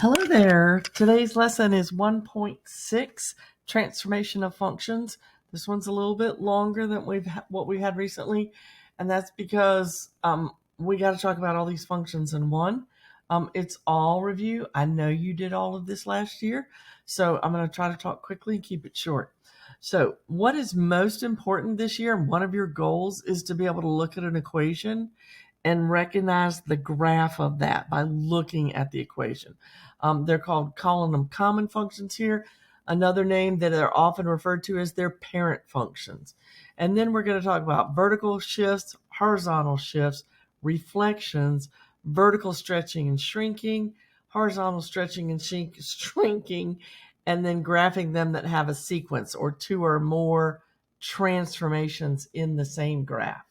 Hello there. Today's lesson is 1.6, Transformation of Functions. This one's a little bit longer than what we had recently, and that's because we got to talk about all these functions in one. It's all review. I know you did all of this last year, so I'm going to try to talk quickly and keep it short. So what is most important this year, and one of your goals, is to be able to look at an equation and recognize the graph of that by looking at the equation. They're calling them common functions here. Another name that are often referred to as their parent functions. And then we're going to talk about vertical shifts, horizontal shifts, reflections, vertical stretching and shrinking, horizontal stretching and shrinking, and then graphing them that have a sequence or two or more transformations in the same graph.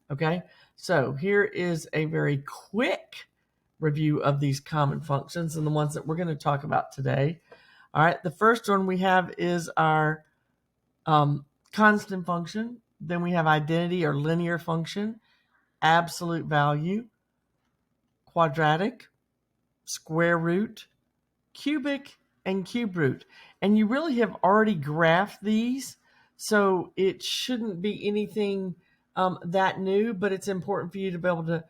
Okay, so here is a very quick review of these common functions and the ones that we're going to talk about today. All right, the first one we have is our constant function. Then we have identity or linear function, absolute value, quadratic, square root, cubic, and cube root. And you really have already graphed these, so it shouldn't be anything that new, but it's important for you to be able to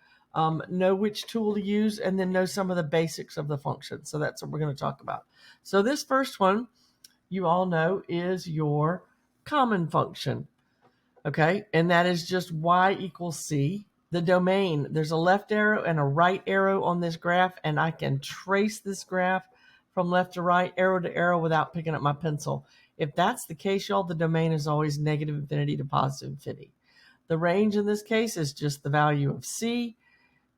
know which tool to use and then know some of the basics of the function. So that's what we're going to talk about. So this first one, you all know, is your common function. Okay, and that is just y equals c. The domain, there's a left arrow and a right arrow on this graph, and I can trace this graph from left to right, arrow to arrow, without picking up my pencil. If that's the case, y'all, the domain is always negative infinity to positive infinity. The range in this case is just the value of c.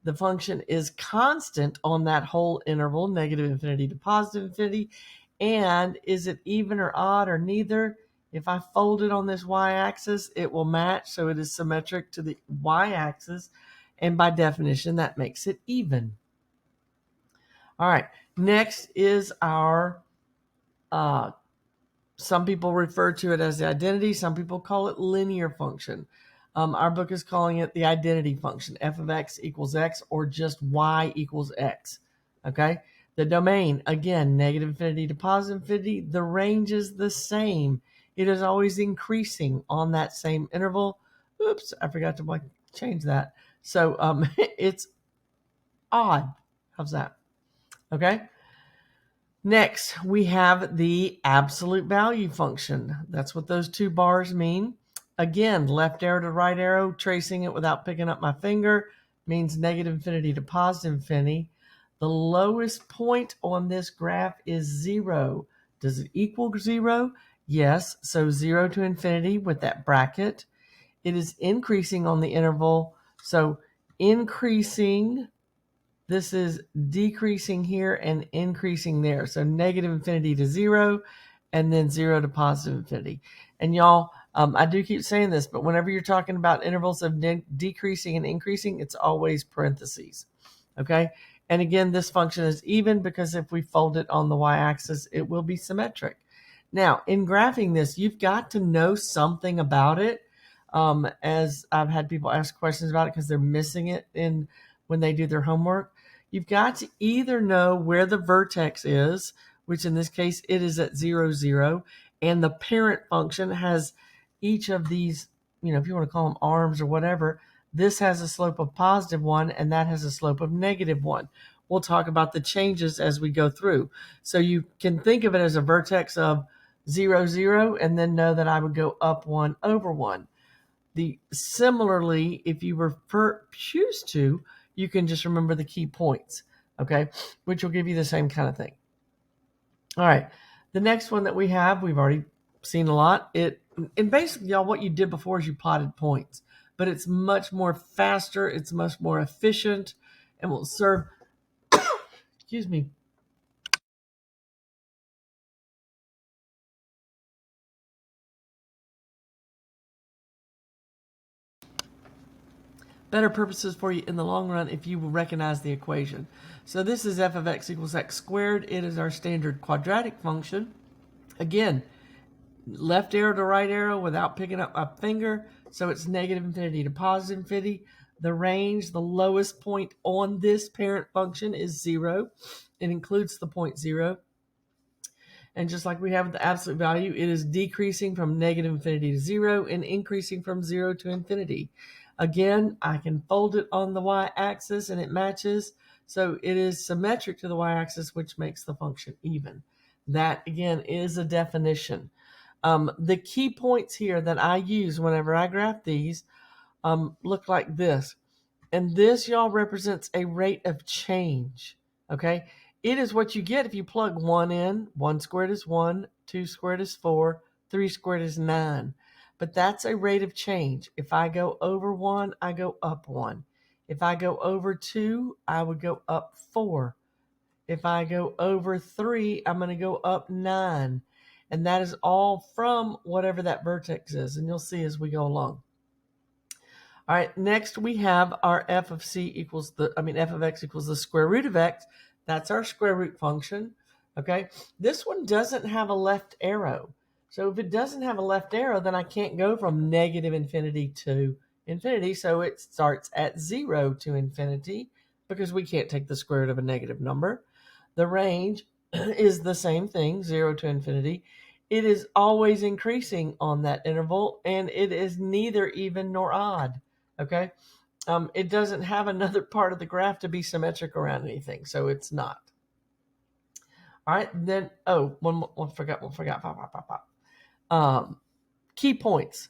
The function is constant on that whole interval, negative infinity to positive infinity. And is it even or odd or neither? If I fold it on this y-axis, it will match, so it is symmetric to the y-axis, and by definition, that makes it even. All right, next is our, some people refer to it as the identity, some people call it linear function. Our book is calling it the identity function, f of x equals x, or just y equals x, okay? The domain, again, negative infinity to positive infinity. The range is the same. It is always increasing on that same interval. Oops, I forgot to change that. So it's odd. How's that? Okay. Next, we have the absolute value function. That's what those two bars mean. Again, left arrow to right arrow, tracing it without picking up my finger, means negative infinity to positive infinity. The lowest point on this graph is 0. Does it equal 0? Yes, so 0 to infinity with that bracket. It is increasing on the interval, so increasing, this is decreasing here and increasing there. So negative infinity to 0, and then 0 to positive infinity. And y'all, I do keep saying this, but whenever you're talking about intervals of decreasing and increasing, it's always parentheses. Okay? And again, this function is even because if we fold it on the y-axis, it will be symmetric. Now, in graphing this, you've got to know something about it. As I've had people ask questions about it because they're missing it when they do their homework. You've got to either know where the vertex is, which in this case it is at 0, 0, and the parent function has each of these, if you want to call them arms or whatever, this has a slope of positive 1 and that has a slope of negative 1. We'll talk about the changes as we go through. So you can think of it as a vertex of 0, 0, and then know that I would go up 1 over 1. Similarly, if you choose to, you can just remember the key points, okay, which will give you the same kind of thing. All right, the next one that we've already seen a lot. And basically, y'all, what you did before is you plotted points, but it's much more faster, it's much more efficient, and will serve, excuse me, better purposes for you in the long run if you will recognize the equation. So this is f of x equals x squared. It is our standard quadratic function. Again, left arrow to right arrow without picking up my finger, so it's negative infinity to positive infinity. The range, the lowest point on this parent function is 0. It includes the point 0. And just like we have the absolute value, it is decreasing from negative infinity to 0 and increasing from 0 to infinity. Again, I can fold it on the y-axis and it matches. So it is symmetric to the y-axis, which makes the function even. That, again, is a definition. The key points here that I use whenever I graph these look like this. And this, y'all, represents a rate of change, okay? It is what you get if you plug 1 in. 1 squared is 1, 2 squared is 4, 3 squared is 9. But that's a rate of change. If I go over 1, I go up 1. If I go over 2, I would go up 4. If I go over 3, I'm going to go up 9. And that is all from whatever that vertex is. And you'll see as we go along. All right, next we have our f of x equals the square root of x. That's our square root function, okay? This one doesn't have a left arrow. So if it doesn't have a left arrow, then I can't go from negative infinity to infinity. So it starts at 0 to infinity because we can't take the square root of a negative number. The range is the same thing, 0 to infinity. It is always increasing on that interval, and it is neither even nor odd. Okay, it doesn't have another part of the graph to be symmetric around anything, so it's not. All right, then, one forgot. Key points.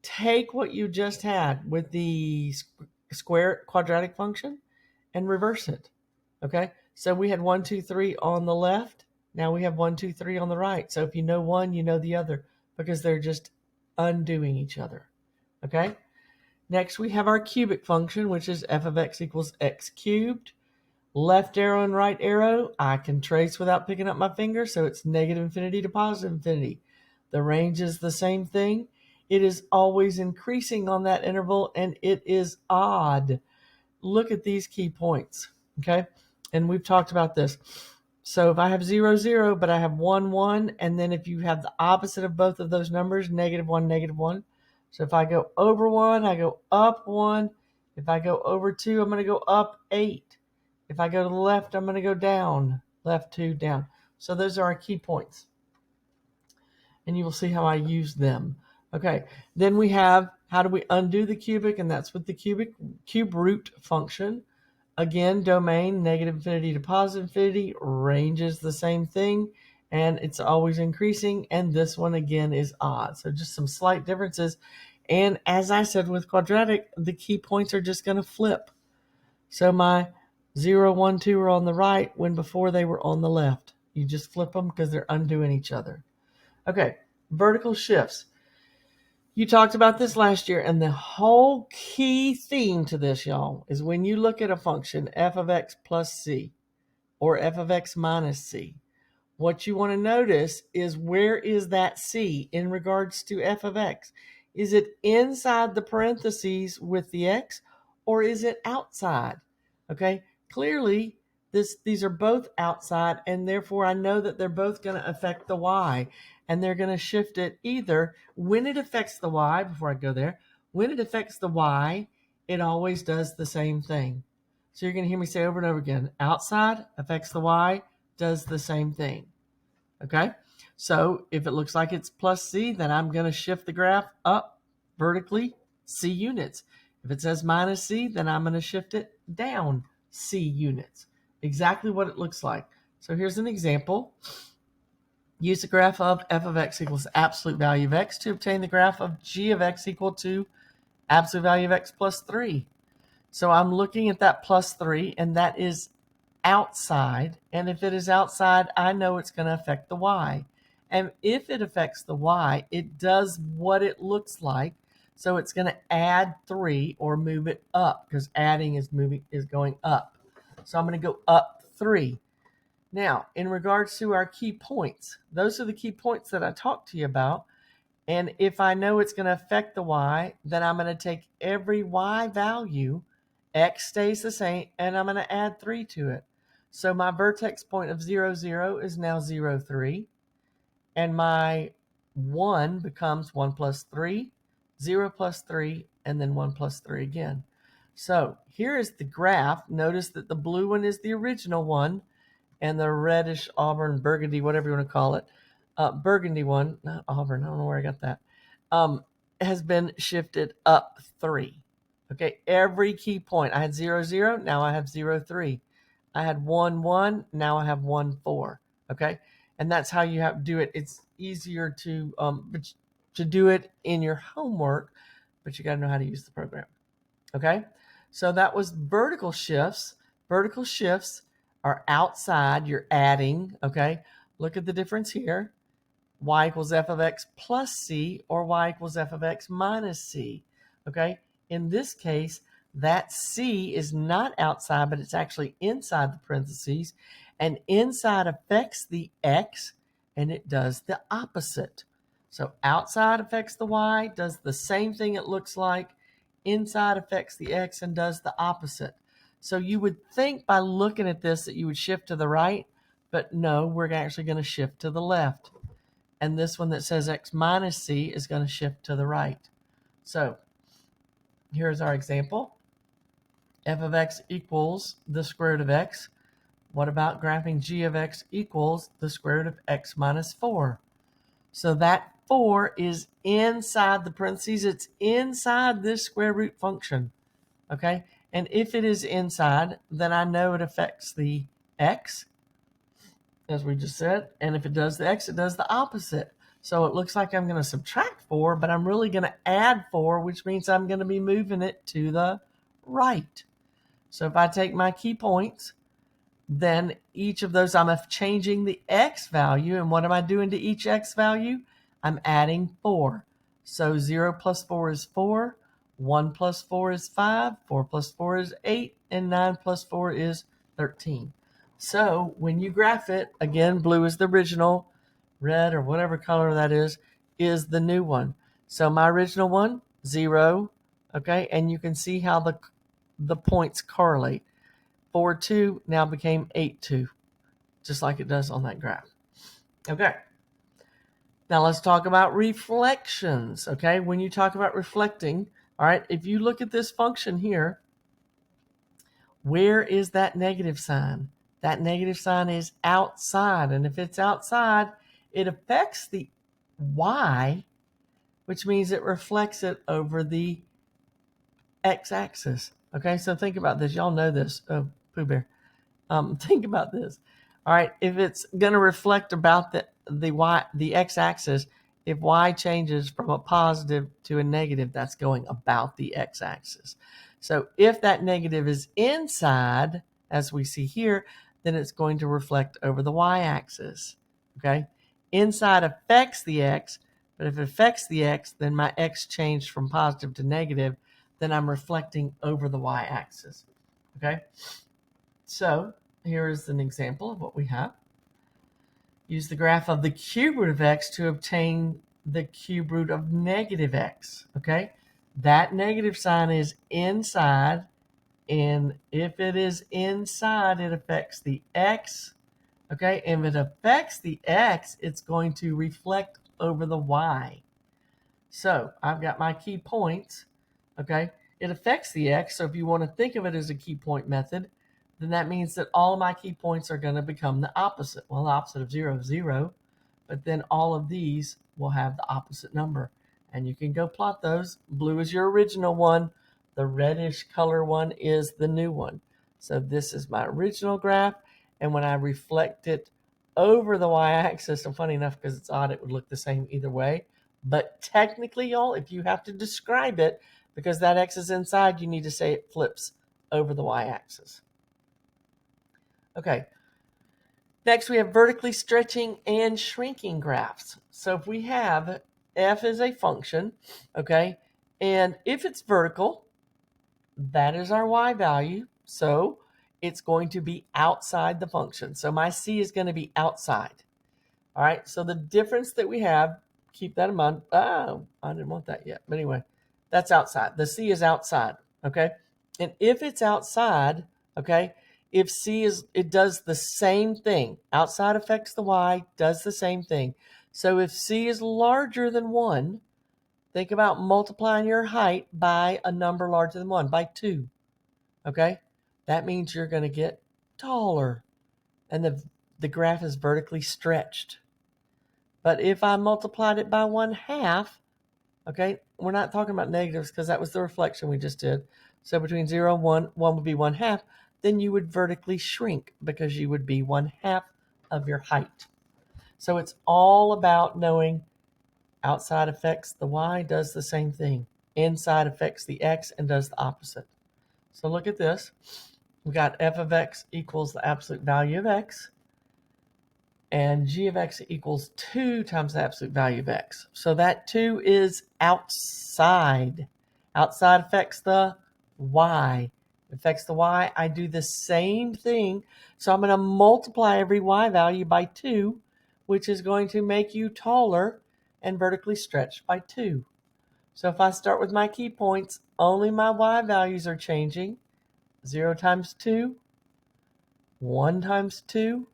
Take what you just had with the square quadratic function and reverse it. Okay, so we had 1, 2, 3 on the left. Now we have 1, 2, 3 on the right. So if you know one, you know the other because they're just undoing each other. Okay. Next, we have our cubic function, which is f of x equals x cubed. Left arrow and right arrow, I can trace without picking up my finger, so it's negative infinity to positive infinity. The range is the same thing. It is always increasing on that interval, and it is odd. Look at these key points, okay? And we've talked about this. So if I have 0, 0, but I have 1, 1, and then if you have the opposite of both of those numbers, negative 1, negative 1. So if I go over 1, I go up 1. If I go over 2, I'm going to go up 8. If I go to the left, I'm going to go down. Left 2, down. So those are our key points. And you will see how I use them. Okay, then we have how do we undo the cubic, and that's with the cube root function. Again, domain, negative infinity to positive infinity, range is the same thing, and it's always increasing, and this one again is odd. So just some slight differences. And as I said with quadratic, the key points are just going to flip. So my 0, 1, 2 are on the right when before they were on the left. You just flip them because they're undoing each other. Okay, vertical shifts. You talked about this last year, and the whole key theme to this, y'all, is when you look at a function, f of x plus c, or f of x minus c, what you want to notice is where is that c in regards to f of x? Is it inside the parentheses with the x, or is it outside? Okay, clearly these are both outside, and therefore I know that they're both going to affect the y, and they're going to shift it either when it affects the y, before I go there, when it affects the y, it always does the same thing. So you're going to hear me say over and over again, outside affects the y, does the same thing. Okay, so if it looks like it's plus c, then I'm going to shift the graph up vertically c units. If it says minus c, then I'm going to shift it down c units. Exactly what it looks like. So here's an example. Use the graph of f of x equals absolute value of x to obtain the graph of g of x equal to absolute value of x plus 3. So I'm looking at that plus 3, and that is outside. And if it is outside, I know it's going to affect the y. And if it affects the y, it does what it looks like. So it's going to add 3 or move it up, because adding is going up. So I'm going to go up 3. Now, in regards to our key points, those are the key points that I talked to you about. And if I know it's going to affect the y, then I'm going to take every y value, x stays the same, and I'm going to add 3 to it. So my vertex point of 0, 0 is now 0, 3. And my 1 becomes 1 plus 3, 0 plus 3, and then 1 plus 3 again. So here is the graph. Notice that the blue one is the original one, and the reddish auburn, burgundy, whatever you want to call it, burgundy one, not auburn, I don't know where I got that, has been shifted up 3. Okay, every key point. I had 0, 0, now I have 0, 3. I had 1, 1, now I have 1, 4. Okay, and that's how you have to do it. It's easier to do it in your homework, but you got to know how to use the program. Okay, so that was vertical shifts. Vertical shifts are outside, you're adding. Okay, look at the difference here. Y equals f of x plus c, or y equals f of x minus c. Okay, in this case, that c is not outside, but it's actually inside the parentheses, and inside affects the x, and it does the opposite. So outside affects the y, does the same thing it looks like. Inside affects the x and does the opposite. So you would think by looking at this that you would shift to the right, but no, we're actually going to shift to the left. And this one that says x minus c is going to shift to the right. So here's our example. F of x equals the square root of x. What about graphing g of x equals the square root of x minus 4? So that 4 is inside the parentheses. It's inside this square root function. Okay? And if it is inside, then I know it affects the x, as we just said. And if it does the x, it does the opposite. So it looks like I'm going to subtract 4, but I'm really going to add 4, which means I'm going to be moving it to the right. So if I take my key points, then each of those, I'm changing the x value. And what am I doing to each x value? I'm adding 4. So 0 plus 4 is 4. 1 plus 4 is 5. 4 plus 4 is 8. And 9 plus 4 is 13. So when you graph it, again, blue is the original, red or whatever color that is the new one. So my original one, 0, okay, and you can see how the points correlate. 4, 2 now became 8, 2, just like it does on that graph. Okay, now let's talk about reflections. Okay, when you talk about reflecting, all right, if you look at this function here, where is that negative sign? That negative sign is outside. And if it's outside, it affects the y, which means it reflects it over the x-axis. Okay, so think about this. Y'all know this. Oh, Pooh Bear. Think about this. All right, if it's going to reflect about the x-axis, if y changes from a positive to a negative, that's going about the x-axis. So if that negative is inside, as we see here, then it's going to reflect over the y-axis. Okay, inside affects the x, but if it affects the x, then my x changed from positive to negative, then I'm reflecting over the y-axis. Okay, so here is an example of what we have. Use the graph of the cube root of x to obtain the cube root of negative x. Okay, that negative sign is inside, and if it is inside, it affects the x. Okay, and if it affects the x, it's going to reflect over the y. So I've got my key points. Okay, it affects the x, so if you want to think of it as a key point method, then that means that all of my key points are going to become the opposite. Well, the opposite of 0 is 0, but then all of these will have the opposite number. And you can go plot those. Blue is your original one. The reddish color one is the new one. So this is my original graph, and when I reflect it over the y-axis, and funny enough, because it's odd, it would look the same either way. But technically, y'all, if you have to describe it, because that x is inside, you need to say it flips over the y-axis. Okay, next we have vertically stretching and shrinking graphs. So if we have f is a function, okay, and if it's vertical, that is our y value, so it's going to be outside the function. So my c is going to be outside. All right, so the difference that we have, keep that in mind. Oh, I didn't want that yet. But anyway, that's outside. The c is outside, okay? And if it's outside, okay, if c is, it does the same thing. Outside affects the y, does the same thing. So if c is larger than 1, think about multiplying your height by a number larger than 1, by 2, okay? That means you're going to get taller. and the graph is vertically stretched. But if I multiplied it by 1/2, okay, we're not talking about negatives because that was the reflection we just did. So between 0 and 1, 1 would be 1/2. Then you would vertically shrink because you would be 1/2 of your height. So it's all about knowing outside affects the y, does the same thing. Inside affects the x and does the opposite. So look at this. We've got f of x equals the absolute value of x, and g of x equals 2 times the absolute value of x. So that 2 is outside. Outside affects the y. Affects the y. I do the same thing. So I'm going to multiply every y value by 2, which is going to make you taller and vertically stretched by 2. So if I start with my key points, only my y values are changing. 0 times 2, 1 times 2,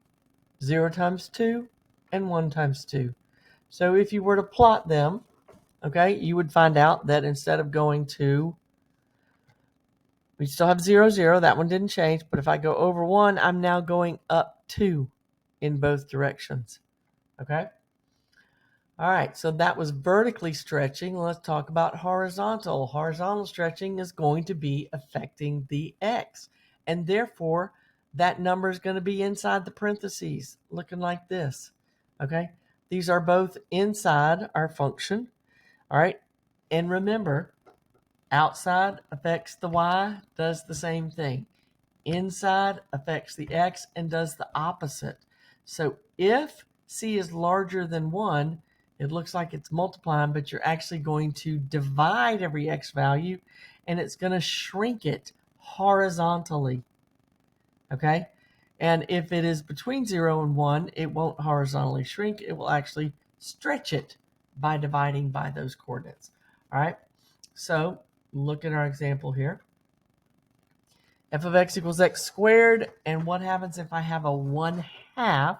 0 times 2, and 1 times 2. So if you were to plot them, okay, you would find out that instead of going to, we still have 0, 0, that one didn't change, but if I go over 1, I'm now going up 2 in both directions, okay? All right, so that was vertically stretching. Let's talk about horizontal. Horizontal stretching is going to be affecting the x, and therefore that number is going to be inside the parentheses, looking like this, okay? These are both inside our function, all right? And remember, outside affects the y, does the same thing. Inside affects the x and does the opposite. So if c is larger than 1, it looks like it's multiplying, but you're actually going to divide every x value, and it's going to shrink it horizontally, okay? And if it is between 0 and 1, it won't horizontally shrink. It will actually stretch it by dividing by those coordinates, all right? So look at our example here. F of x equals x squared, and what happens if I have a 1/2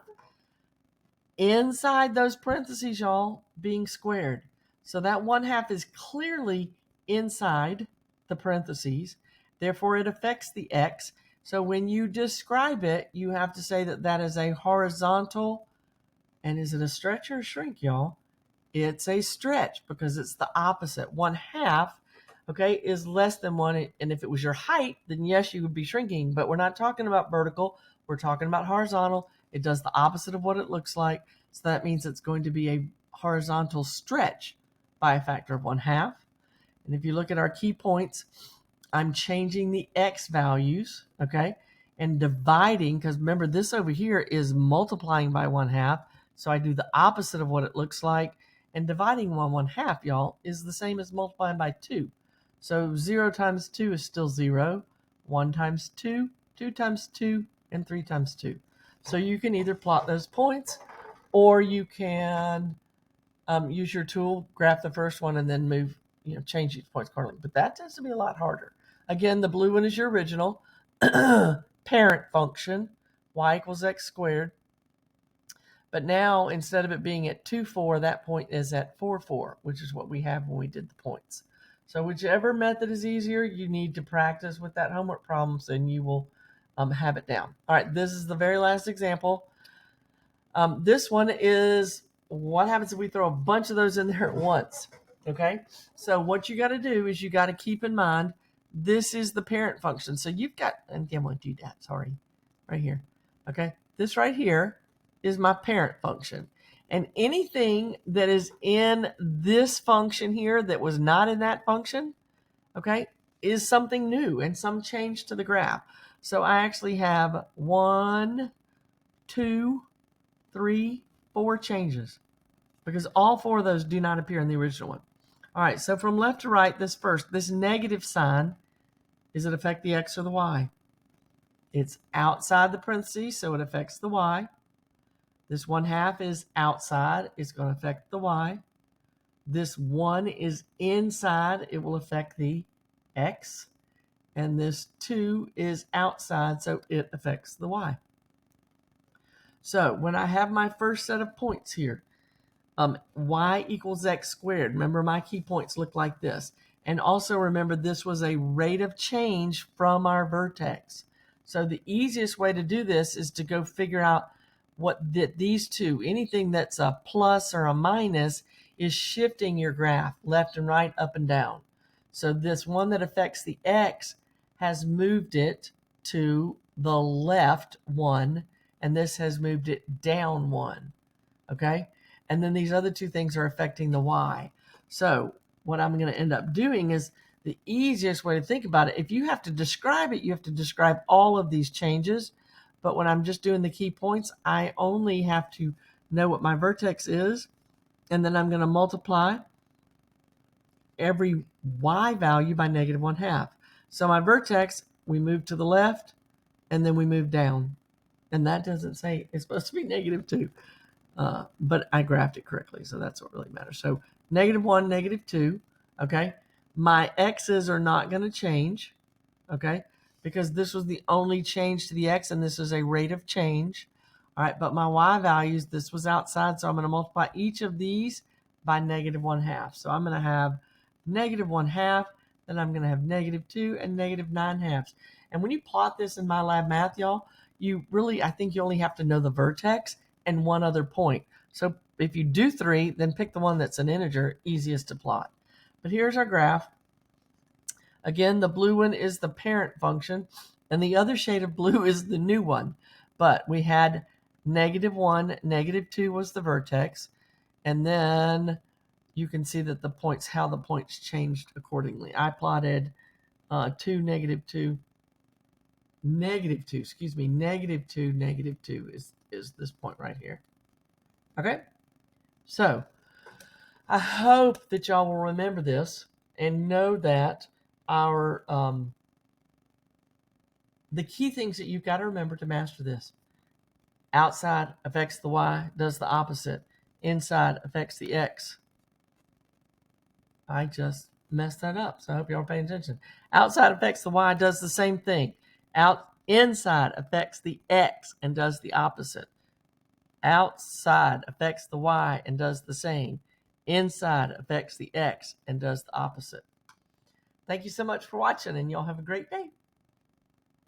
inside those parentheses, y'all, being squared? So that 1/2 is clearly inside the parentheses, therefore it affects the x. So when you describe it, you have to say that that is a horizontal, and is it a stretch or a shrink, y'all? It's a stretch because it's the opposite. 1/2, okay, is less than 1. And if it was your height, then yes, you would be shrinking. But we're not talking about vertical. We're talking about horizontal. It does the opposite of what it looks like. So that means it's going to be a horizontal stretch by a factor of 1/2. And if you look at our key points, I'm changing the x values, okay, and dividing, because remember, this over here is multiplying by 1/2. So I do the opposite of what it looks like. And dividing 1/2, y'all, is the same as multiplying by 2. So 0 times 2 is still 0. 1 times 2, 2 times 2, and 3 times 2. So you can either plot those points, or you can use your tool, graph the first one, and then move, change each points accordingly. But that tends to be a lot harder. Again, the blue one is your original parent function, y equals x squared. But now, instead of it being at 2, 4, that point is at 4, 4, which is what we have when we did the points. So whichever method is easier, you need to practice with that homework problems, and you will have it down. All right, this is the very last example. This one is what happens if we throw a bunch of those in there at once, okay? So what you got to do is you got to keep in mind, this is the parent function. So you've got, and again, I want to do that, sorry, right here, okay? This right here is my parent function. And anything that is in this function here that was not in that function, okay, is something new and some change to the graph. So I actually have 1, 2, 3, 4 changes because all 4 of those do not appear in the original one. All right, so from left to right, this negative sign, does it affect the x or the y? It's outside the parentheses, so it affects the y. This 1/2 is outside, it's going to affect the y. This 1 is inside, it will affect the x. And this 2 is outside, so it affects the y. So when I have my first set of points here, y equals x squared. Remember, my key points look like this. And also remember, this was a rate of change from our vertex. So the easiest way to do this is to go figure out what these two, anything that's a plus or a minus, is shifting your graph left and right, up and down. So this one that affects the x has moved it to the left 1, and this has moved it down 1. Okay? And then these other two things are affecting the y. So what I'm going to end up doing is the easiest way to think about it. If you have to describe it, you have to describe all of these changes. But when I'm just doing the key points, I only have to know what my vertex is, and then I'm going to multiply every y value by -1/2. So my vertex, we move to the left, and then we move down. And that doesn't say it's supposed to be -2. But I graphed it correctly, so that's what really matters. So -1, -2, okay? My x's are not going to change, okay? Because this was the only change to the x, and this is a rate of change. All right, but my y values, this was outside, so I'm going to multiply each of these by -1/2. So I'm going to have -1/2, then I'm going to have -2 and -9/2. And when you plot this in MyLab Math, y'all, I think you only have to know the vertex and one other point. So if you do 3, then pick the one that's an integer, easiest to plot. But here's our graph. Again, the blue one is the parent function, and the other shade of blue is the new one. But we had -1, -2 was the vertex, and then you can see that how the points changed accordingly. I plotted 2, -2, -2, excuse me, -2, -2 is this point right here. Okay, so I hope that y'all will remember this and know that the key things that you've got to remember to master this: outside affects the y, does the opposite. Inside affects the x. I just messed that up, so I hope y'all are paying attention. Outside affects the y, does the same thing. Inside affects the x and does the opposite. Outside affects the y and does the same. Inside affects the x and does the opposite. Thank you so much for watching, and y'all have a great day.